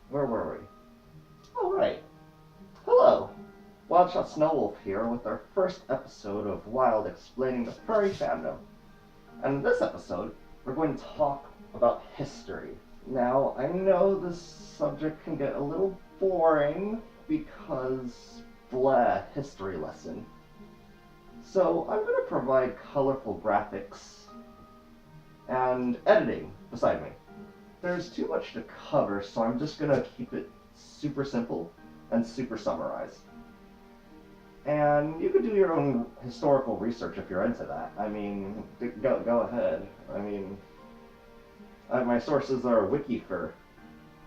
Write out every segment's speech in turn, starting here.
Where were we? Oh, right. Hello. WildShot Snowwolf here with our first episode of WiLd explaining the furry fandom. And in this episode, we're going to talk about history. Now, I know this subject can get a little boring because, blah, history lesson. So I'm going to provide colorful graphics and editing beside me. There's too much to cover, so I'm just going to keep it super simple and super summarized. And you could do your own historical research if you're into that. I mean, go ahead. I mean, my sources are Wikifur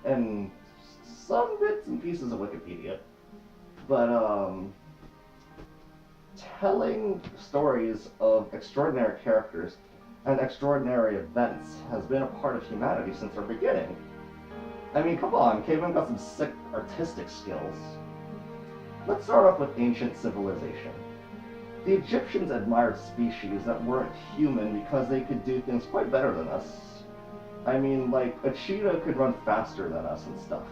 and some bits and pieces of Wikipedia. But telling stories of extraordinary characters and extraordinary events has been a part of humanity since our beginning. I mean, come on, cavemen got some sick artistic skills. Let's start off with ancient civilization. The Egyptians admired species that weren't human because they could do things quite better than us. I mean, like, a cheetah could run faster than us and stuff.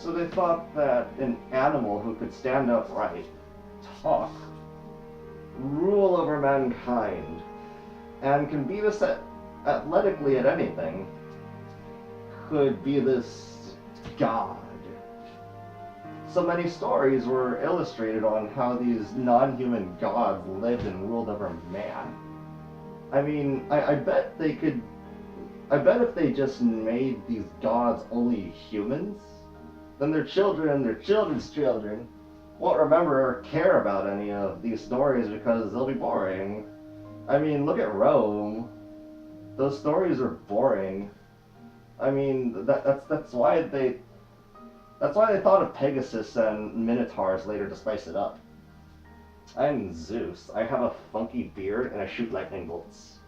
So they thought that an animal who could stand upright, talk, rule over mankind, and can beat us athletically at anything, could be this god. So many stories were illustrated on how these non-human gods lived and ruled over man. I mean, I bet they could. I bet if they just made these gods only humans, then their children and their children's children won't remember or care about any of these stories because they'll be boring. I mean, look at Rome. Those stories are boring. I mean, that's why they thought of Pegasus and Minotaurs later to spice it up. I'm Zeus. I have a funky beard and I shoot lightning bolts.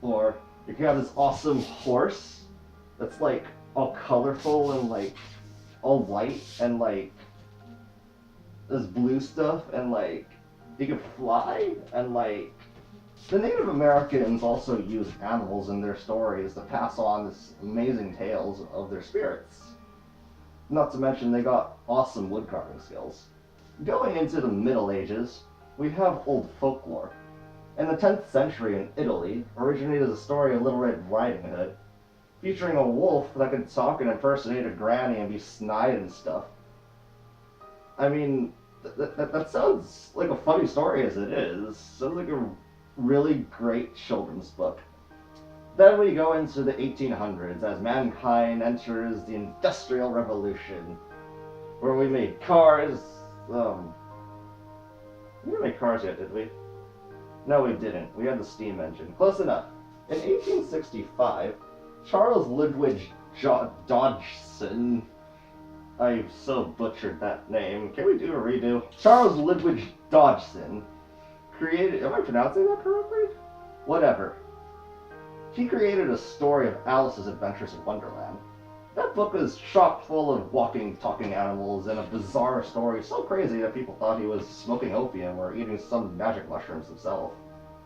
Or you can have this awesome horse that's like all colorful and like all white and like this blue stuff and like you can fly and like the Native Americans also used animals in their stories to pass on this amazing tales of their spirits. Not to mention they got awesome woodcarving skills. Going into the Middle Ages, we have old folklore. In the 10th century in Italy, originated the story of Little Red Riding Hood, featuring a wolf that could talk and impersonate a granny and be snide and stuff. I mean, that sounds like a funny story as it is. Sounds like a really great children's book. Then we go into the 1800s as mankind enters the Industrial Revolution, where we made cars. We didn't make cars yet, did we? No, we didn't. We had the steam engine. Close enough. In 1865, Charles Ludwig Dodgson. I so butchered that name. Can we do a redo? Charles Ludwig Dodgson created. Am I pronouncing that correctly? Whatever. He created a story of Alice's Adventures in Wonderland. That book is chock full of walking, talking animals and a bizarre story so crazy that people thought he was smoking opium or eating some magic mushrooms himself.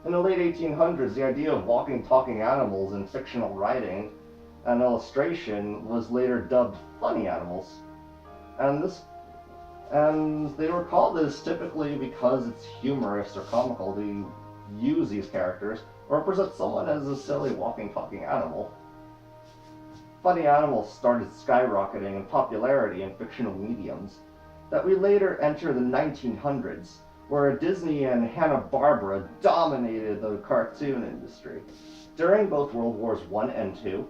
In the late 1800s, the idea of walking, talking animals in fictional writing and illustration was later dubbed funny animals. And they were called this typically because it's humorous or comical to use these characters or represent someone as a silly walking, talking animal. Funny animals started skyrocketing in popularity in fictional mediums that we later enter the 1900s, where Disney and Hanna-Barbera dominated the cartoon industry. During both World Wars I and II,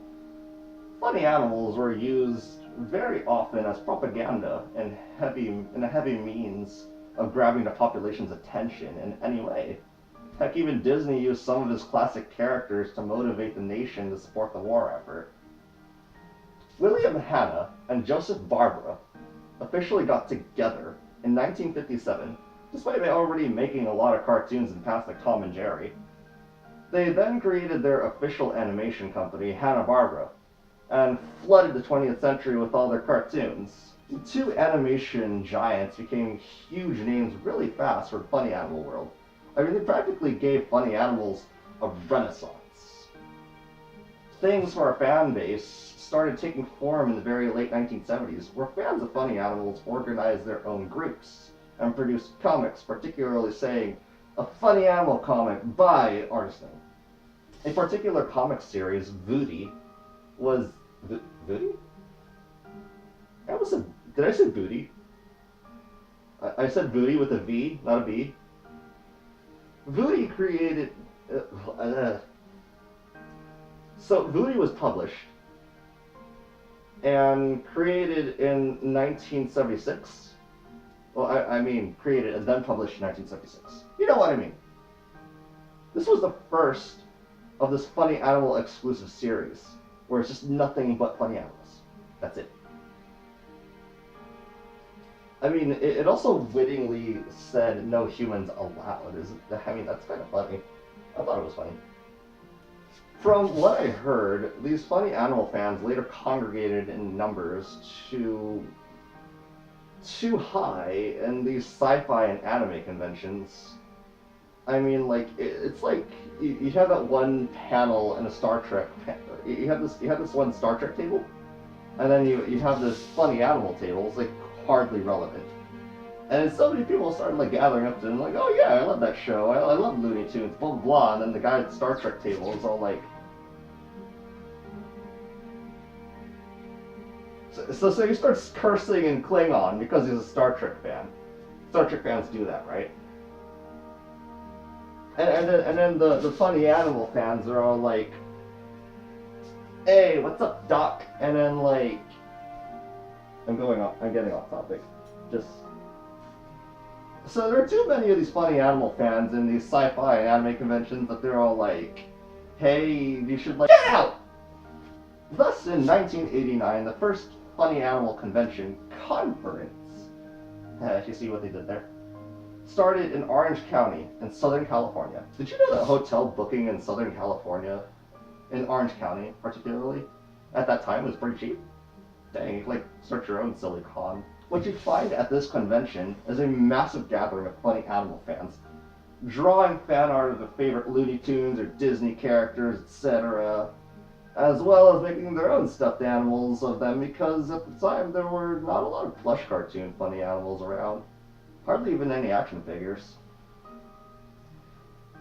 funny animals were used very often as propaganda and a heavy means of grabbing the population's attention in any way. Heck, even Disney used some of his classic characters to motivate the nation to support the war effort. William Hanna and Joseph Barbera officially got together in 1957, despite already making a lot of cartoons in the past like Tom and Jerry. They then created their official animation company, Hanna-Barbera, and flooded the 20th century with all their cartoons. The two animation giants became huge names really fast for the funny animal world. I mean, they practically gave funny animals a renaissance. things for our fan base started taking form in the very late 1970s, where fans of funny animals organized their own groups and produced comics, particularly saying, a funny animal comic by artist name. A particular comic series, Voody, was... Voody? Did I say Booty? I said Booty with a V, not a B. Voody created... So Voody was published and created in 1976. Well, I mean created and then published in 1976. You know what I mean. This was the first of this funny animal exclusive series, where it's just nothing but funny animals. That's it. I mean, it also wittingly said no humans allowed. I mean, that's kind of funny. I thought it was funny. From what I heard, these funny animal fans later congregated in numbers too high in these sci-fi and anime conventions. I mean, like, it's like you have that one panel in a Star Trek. You have this one Star Trek table, and then you have this funny animal table. It's like hardly relevant. And so many people started like gathering up to them, like, oh yeah, I love that show. I love Looney Tunes, blah blah blah. And then the guy at the Star Trek table is all like, so he starts cursing in Klingon because he's a Star Trek fan. Star Trek fans do that, right? And then the funny animal fans are all like, hey, what's up, Doc? And then like, I'm getting off topic. So there are too many of these funny animal fans in these sci-fi and anime conventions that they're all like, hey, you should like, get out! Thus, in 1989, the first funny animal convention conference, if you see what they did there, started in Orange County in Southern California. Did you know that hotel booking in Southern California, in Orange County particularly, at that time was pretty cheap? Dang, you could like start your own silly con. What you find at this convention is a massive gathering of funny animal fans, drawing fan art of their favorite Looney Tunes or Disney characters, etc., as well as making their own stuffed animals of them, because at the time there were not a lot of plush cartoon funny animals around. Hardly even any action figures.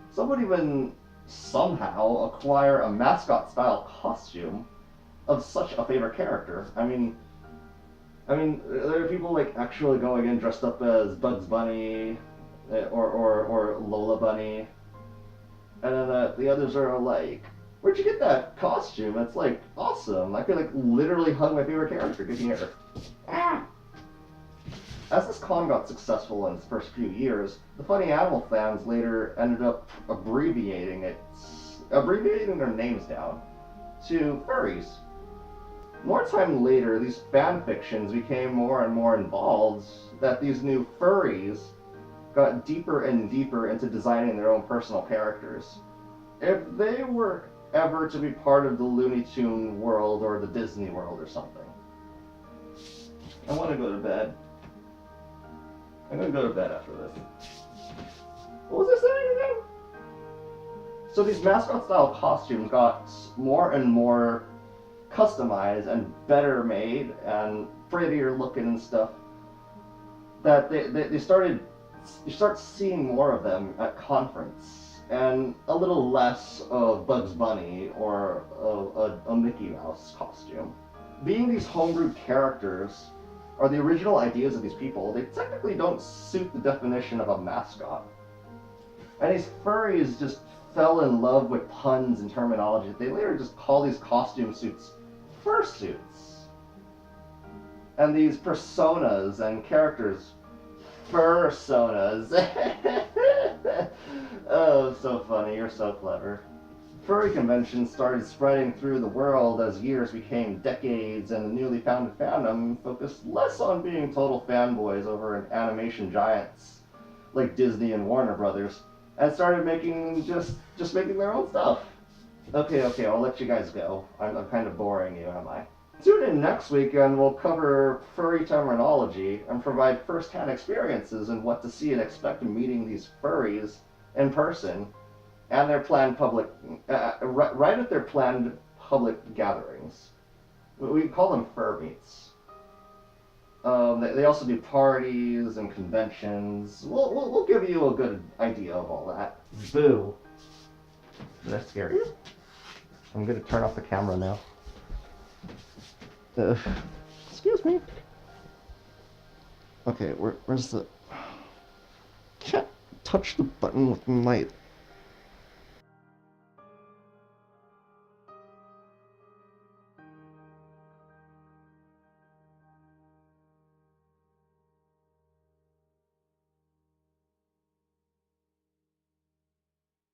Some would even somehow acquire a mascot-style costume of such a favorite character. I mean, there are people like actually going in dressed up as Bugs Bunny or Lola Bunny, and then the others are like, "Where'd you get that costume? It's like awesome! I could like literally hug my favorite character. Good here." Ah. As this con got successful in its first few years, the funny animal fans later ended up abbreviating their names down to furries. More time later, these fan fictions became more and more involved, that these new furries got deeper and deeper into designing their own personal characters. If they were ever to be part of the Looney Tune world or the Disney world or something. I want to go to bed. I'm gonna go to bed after this. What was I saying again? So these mascot-style costumes got more and more customized and better made and prettier looking and stuff. That you start seeing more of them at conference, and a little less of Bugs Bunny or a Mickey Mouse costume. Being these homebrewed characters, or the original ideas of these people, they technically don't suit the definition of a mascot. And these furries just fell in love with puns and terminology. They later just call these costume suits fursuits. And these personas and characters, fursonas. Oh, so funny, you're so clever. Furry conventions started spreading through the world as years became decades, and the newly founded fandom focused less on being total fanboys over animation giants like Disney and Warner Brothers, and started making just making their own stuff. Okay, I'll let you guys go. I'm kind of boring you, am I? Tune in next week and we'll cover furry terminology and provide first-hand experiences in what to see and expect meeting these furries in person. And their planned public, right at their planned public gatherings. We call them fur meets. They also do parties and conventions. We'll give you a good idea of all that. Boo. Did I scare you? I'm gonna turn off the camera now. Excuse me. Okay, where's the... Can't touch the button with my